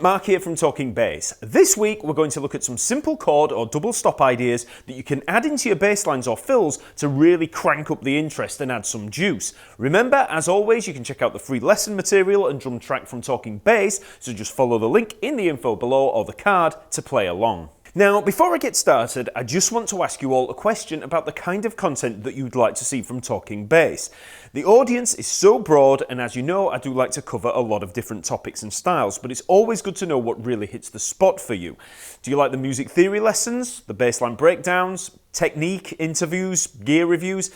Mark here from Talking Bass. This week we're going to look at some simple chord or double stop ideas that you can add into your bass lines or fills to really crank up the interest and add some juice. Remember, as always, you can check out the free lesson material and drum track from Talking Bass, so just follow the link in the info below or the card to play along. Now, before I get started, I just want to ask you all a question about the kind of content that you'd like to see from Talking Bass. The audience is so broad, and as you know, I do like to cover a lot of different topics and styles, but it's always good to know what really hits the spot for you. Do you like the music theory lessons, the bassline breakdowns, technique interviews, gear reviews?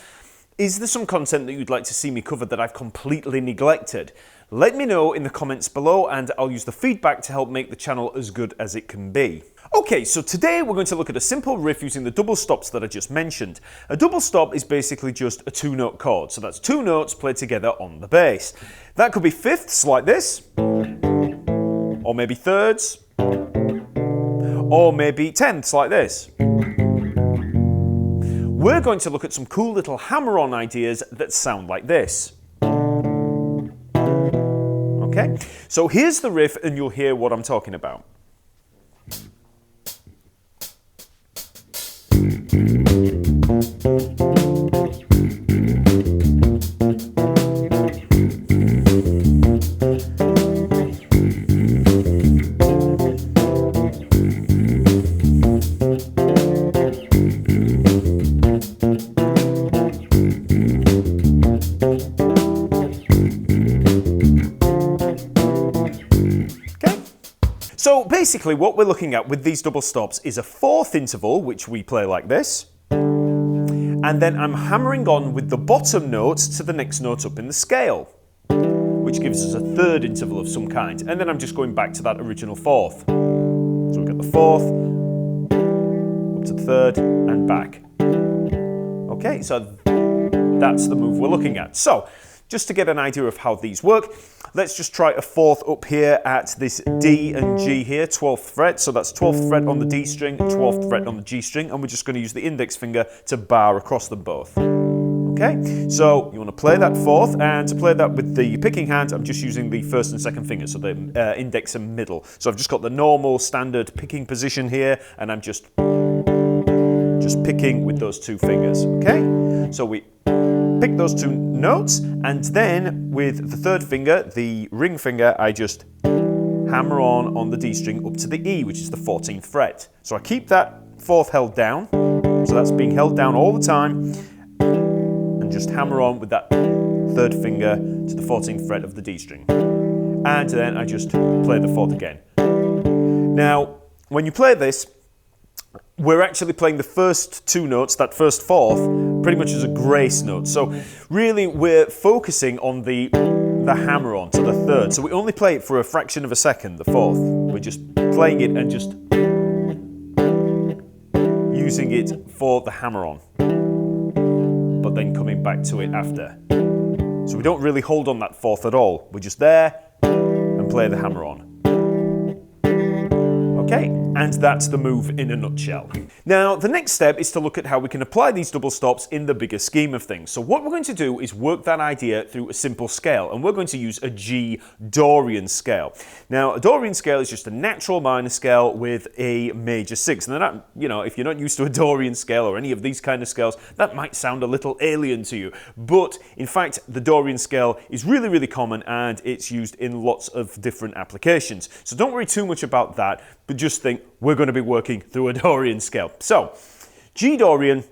Is there some content that you'd like to see me cover that I've completely neglected? Let me know in the comments below, and I'll use the feedback to help make the channel as good as it can be. Okay, so today we're going to look at a simple riff using the double stops that I just mentioned. A double stop is basically just a two-note chord, so that's two notes played together on the bass. That could be fifths like this, or maybe thirds, or maybe tenths like this. We're going to look at some cool little hammer-on ideas that sound like this. Okay, so here's the riff and you'll hear what I'm talking about. So basically what we're looking at with these double stops is a fourth interval, which we play like this, and then I'm hammering on with the bottom note to the next note up in the scale, which gives us a third interval of some kind, and then I'm just going back to that original fourth. So we've got the fourth, up to the third, and back. Okay, so that's the move we're looking at. So, just to get an idea of how these work, let's just try a fourth up here at this D and G here, 12th fret. So that's 12th fret on the D string, 12th fret on the G string, and we're just going to use the index finger to bar across them both. Okay, so you want to play that fourth, and to play that with the picking hand, I'm just using the first and second finger, so the index and middle. So I've just got the normal standard picking position here, and I'm just picking with those two fingers. Okay, so we pick those two notes, and then with the third finger, the ring finger, I just hammer on the D string up to the E, which is the 14th fret. So I keep that fourth held down, so that's being held down all the time, and just hammer on with that third finger to the 14th fret of the D string. And then I just play the fourth again. Now, when you play this, we're actually playing the first two notes, that first fourth, pretty much as a grace note. So really we're focusing on the hammer-on, so the third. So we only play it for a fraction of a second, the fourth. We're just playing it and just using it for the hammer-on, but then coming back to it after. So we don't really hold on that fourth at all. We're just there and play the hammer-on. Okay, and that's the move in a nutshell. Now, the next step is to look at how we can apply these double stops in the bigger scheme of things. So what we're going to do is work that idea through a simple scale, and we're going to use a G Dorian scale. Now, a Dorian scale is just a natural minor scale with a major sixth. And that, you know, if you're not used to a Dorian scale or any of these kind of scales, that might sound a little alien to you. But in fact, the Dorian scale is really, really common, and it's used in lots of different applications. So don't worry too much about that, but just think we're going to be working through a Dorian scale. So, G Dorian,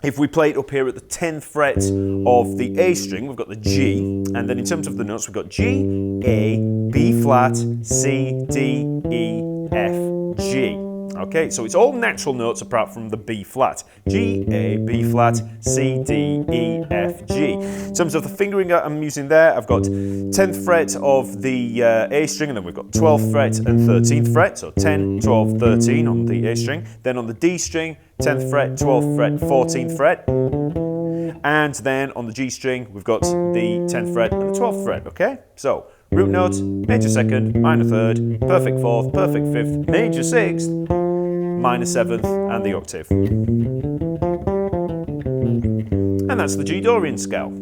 if we play it up here at the 10th fret of the A string, we've got the G, and then in terms of the notes, we've got G, A, B flat, C, D, E, F, G. Okay, so it's all natural notes apart from the B flat. G, A, B flat, C, D, E, F, G. In terms of the fingering that I'm using there, I've got 10th fret of the A string, and then we've got 12th fret and 13th fret, so 10, 12, 13 on the A string. Then on the D string, 10th fret, 12th fret, 14th fret. And then on the G string, we've got the 10th fret and the 12th fret, okay? So, root note, major second, minor third, perfect fourth, perfect fifth, major sixth, minor seventh, and the octave. And that's the G Dorian scale.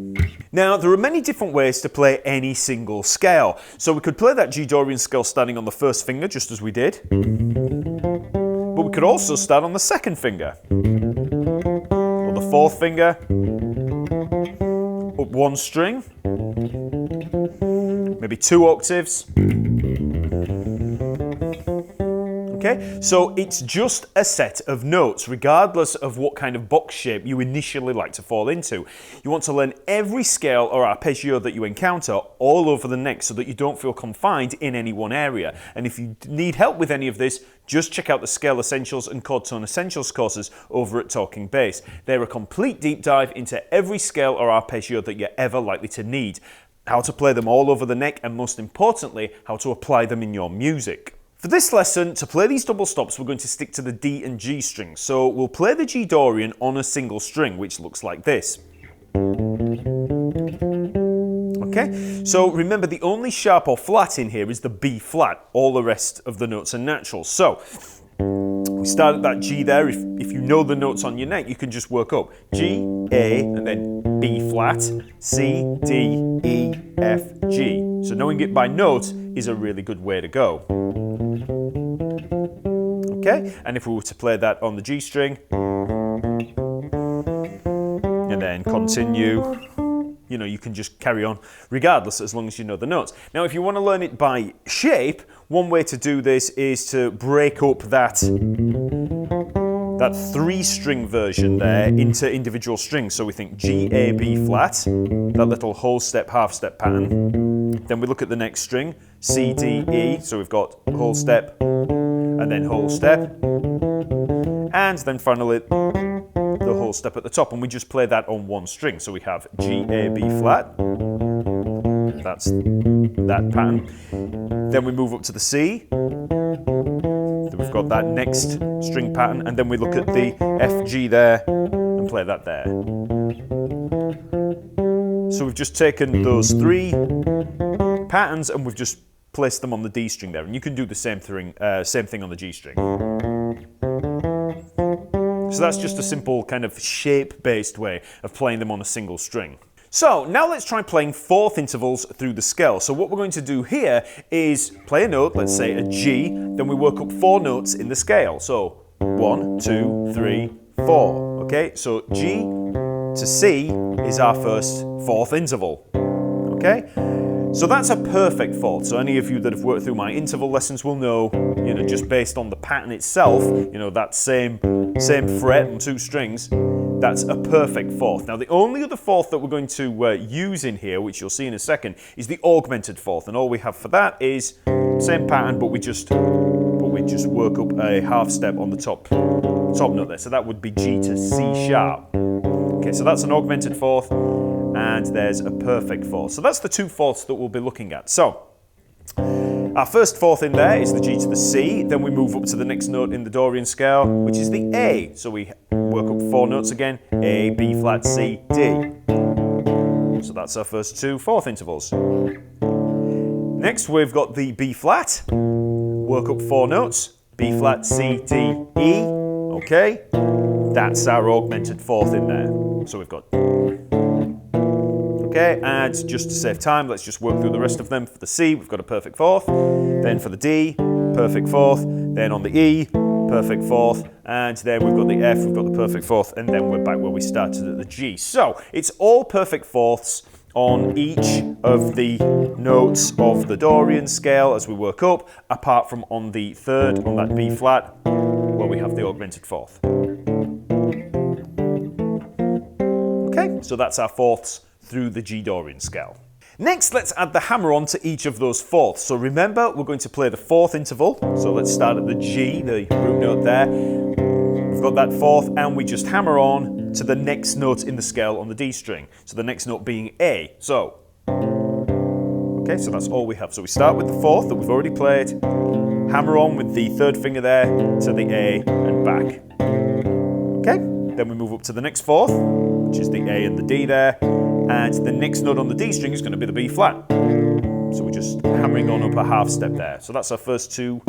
Now, there are many different ways to play any single scale. So we could play that G Dorian scale starting on the first finger, just as we did. But we could also start on the second finger, or the fourth finger, up one string, maybe 2 octaves. Okay, so it's just a set of notes, regardless of what kind of box shape you initially like to fall into. You want to learn every scale or arpeggio that you encounter all over the neck so that you don't feel confined in any one area. And if you need help with any of this, just check out the Scale Essentials and Chord Tone Essentials courses over at Talkingbass. They're a complete deep dive into every scale or arpeggio that you're ever likely to need, how to play them all over the neck, and most importantly, how to apply them in your music. For this lesson, to play these double stops, we're going to stick to the D and G strings. So we'll play the G Dorian on a single string, which looks like this. Okay, so remember the only sharp or flat in here is the B flat. All the rest of the notes are natural. So we start at that G there. If you know the notes on your neck, you can just work up. G, A, and then B flat, C, D, E, F, G. So knowing it by note is a really good way to go. Okay, and if we were to play that on the G string, and then continue, you know, you can just carry on regardless as long as you know the notes. Now, if you want to learn it by shape, one way to do this is to break up that 3-string version there into individual strings. So we think G, A, B flat, that little whole step, half step pattern. Then we look at the next string, C, D, E. So we've got whole step, and then whole step, and then finally the whole step at the top, and we just play that on one string. So we have G, A, B flat, that's that pattern. Then we move up to the C, then we've got that next string pattern, and then we look at the F, G there, and play that there. So we've just taken those 3 patterns and we've just placed them on the D string there, and you can do the same thing on the G string. So that's just a simple kind of shape-based way of playing them on a single string. So now let's try playing 4th intervals through the scale. So what we're going to do here is play a note, let's say a G, then we work up 4 notes in the scale. So 1, 2, 3, 4. Okay, so G to C is our first 4th interval. Okay? So that's a perfect 4th. So any of you that have worked through my interval lessons will know, you know, just based on the pattern itself, you know, that same fret and 2 strings, that's a perfect 4th. Now the only other 4th that we're going to use in here, which you'll see in a second, is the augmented 4th, and all we have for that is same pattern, but we just work up a half step on the top note there. So that would be G to C sharp. Okay, so that's an augmented 4th. And there's a perfect 4th. So that's the 2 4ths that we'll be looking at. So our first 4th in there is the G to the C. Then we move up to the next note in the Dorian scale, which is the A. So we work up 4 notes again: A, B flat, C, D. So that's our first 2 4th intervals. Next we've got the B flat. Work up 4 notes: B flat, C, D, E. Okay, that's our augmented 4th in there. So we've got. Okay, and just to save time, let's just work through the rest of them. For the C, we've got a perfect 4th. Then for the D, perfect 4th. Then on the E, perfect 4th. And then we've got the F, we've got the perfect 4th. And then we're back where we started at the G. So it's all perfect 4ths on each of the notes of the Dorian scale as we work up, apart from on the 3rd, on that B flat, where we have the augmented 4th. Okay, so that's our 4ths through the G Dorian scale. Next, let's add the hammer-on to each of those 4ths. So remember, we're going to play the 4th interval. So let's start at the G, the root note there. We've got that 4th, and we just hammer on to the next note in the scale on the D string. So the next note being A. So, okay, so that's all we have. So we start with the 4th that we've already played, hammer on with the 3rd finger there to the A and back. Okay, then we move up to the next 4th, which is the A and the D there. And the next note on the D string is going to be the B flat. So we're just hammering on up a half step there. So that's our first 2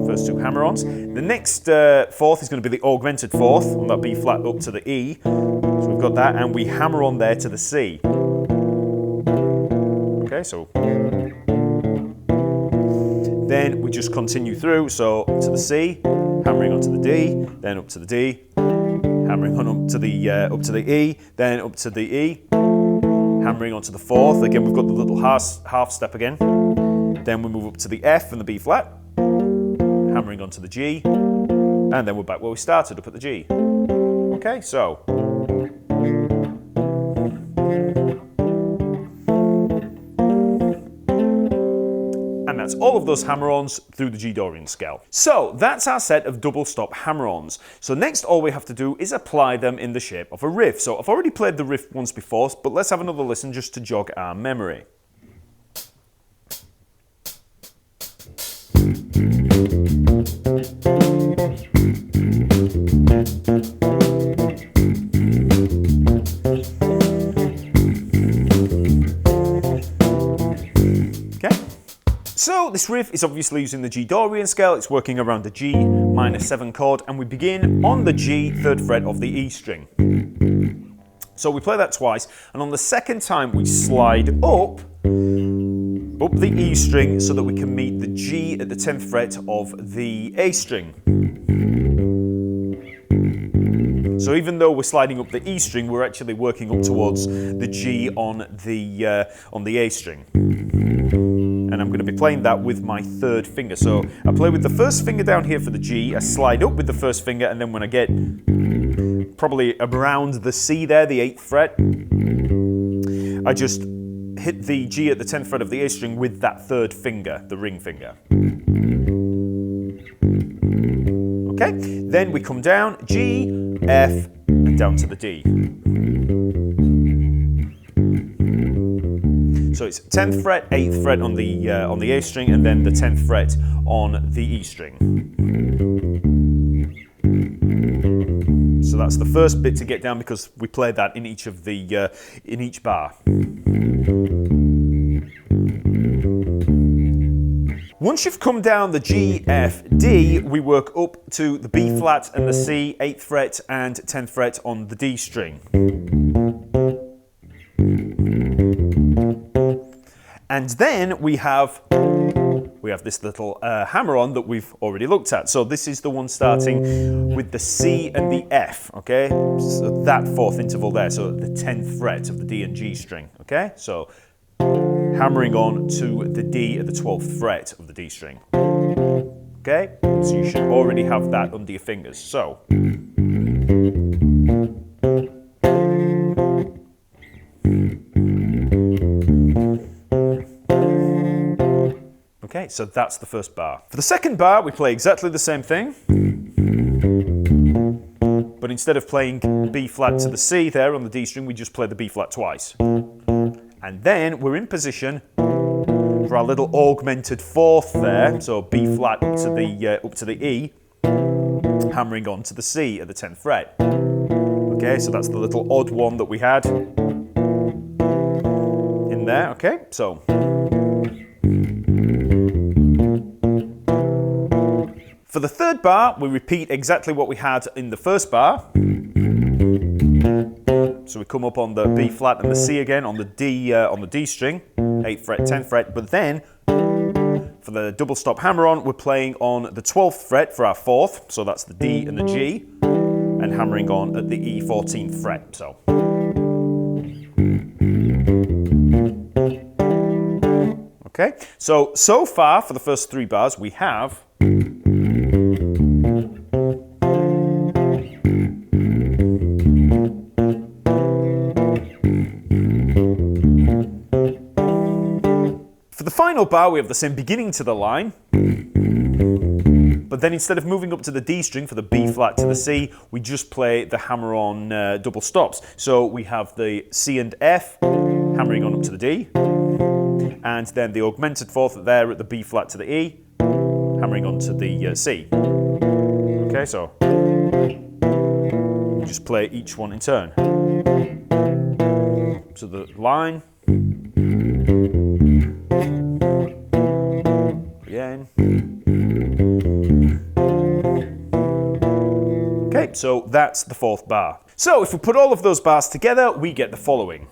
first two hammer-ons. The next fourth is going to be the augmented fourth on that B flat up to the E. So we've got that, and we hammer on there to the C. Okay, so then we just continue through, so to the C, hammering onto the D, then up to the D, hammering on up to the E, then up to the E, hammering onto the fourth. Again, we've got the little half step again. Then we move up to the F and the B flat, hammering onto the G, and then we're back where we started, up at the G. Okay, so. And that's all of those hammer-ons through the G Dorian scale. So that's our set of double stop hammer-ons. So next all we have to do is apply them in the shape of a riff. So I've already played the riff once before, but let's have another listen just to jog our memory. So this riff is obviously using the G Dorian scale. It's working around the G minor 7 chord, and we begin on the G 3rd fret of the E string. So we play that twice, and on the second time we slide up the E string so that we can meet the G at the 10th fret of the A string. So even though we're sliding up the E string, we're actually working up towards the G on the A string. And I'm going to be playing that with my 3rd finger. So I play with the 1st finger down here for the G, I slide up with the 1st finger, and then when I get probably around the C there, the 8th fret, I just hit the G at the 10th fret of the A string with that 3rd finger, the ring finger. Okay, then we come down, G, F, and down to the D. So it's 10th fret, 8th fret on the A string, and then the 10th fret on the E string. So that's the first bit to get down because we play that in each of the in each bar. Once you've come down the G, F, D, we work up to the B flat and the C, 8th fret and 10th fret on the D string. And then we have this little hammer-on that we've already looked at. So this is the one starting with the C and the F, okay? So that 4th interval there, so the 10th fret of the D and G string, okay? So hammering on to the D at the 12th fret of the D string, okay? So you should already have that under your fingers. So. Okay, so that's the first bar. For the second bar, we play exactly the same thing. But instead of playing B flat to the C there on the D string, we just play the B flat twice. And then we're in position for our little augmented 4th there. So B flat up to the E, hammering on to the C at the 10th fret. Okay, so that's the little odd one that we had in there. Okay, so. For the 3rd bar, we repeat exactly what we had in the 1st bar. So we come up on the B flat and the C again on the D string, 8th fret, 10th fret. But then, for the double stop hammer-on, we're playing on the 12th fret for our 4th. So that's the D and the G, and hammering on at the E 14th fret. So. Okay. So far for the first 3 bars, we have. For the final bar, we have the same beginning to the line, but then instead of moving up to the D string for the B flat to the C, we just play the hammer-on double stops. So we have the C and F, hammering on up to the D, and then the augmented 4th there at the B flat to the E, hammering on to the C. Okay, so we just play each one in turn. So the line. Again. Okay, so that's the fourth bar. So if we put all of those bars together, we get the following.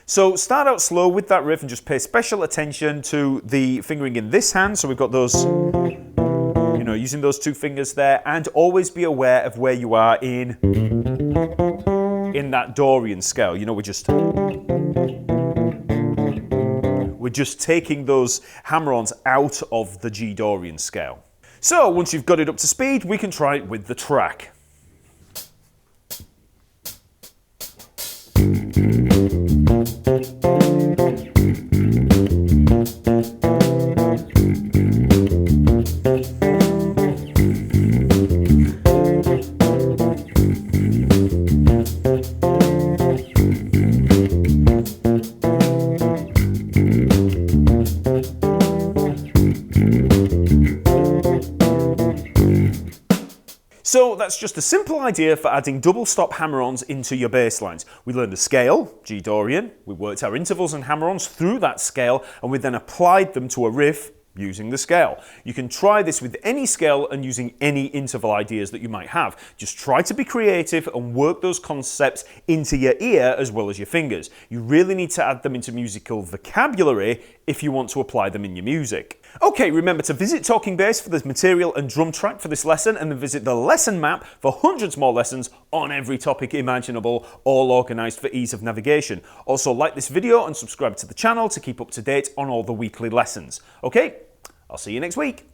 So start out slow with that riff and just pay special attention to the fingering in this hand. So we've got those, you know, using those two fingers there, and always be aware of where you are in that Dorian scale. You know, we're just taking those hammer-ons out of the G Dorian scale. So once you've got it up to speed, we can try it with the track. So that's just a simple idea for adding double stop hammer-ons into your bass lines. We learned a scale, G Dorian, we worked our intervals and hammer-ons through that scale, and we then applied them to a riff using the scale. You can try this with any scale and using any interval ideas that you might have. Just try to be creative and work those concepts into your ear as well as your fingers. You really need to add them into musical vocabulary if you want to apply them in your music. Okay, remember to visit Talkingbass for the material and drum track for this lesson, and then visit the lesson map for hundreds more lessons on every topic imaginable, all organised for ease of navigation. Also, like this video and subscribe to the channel to keep up to date on all the weekly lessons. Okay, I'll see you next week.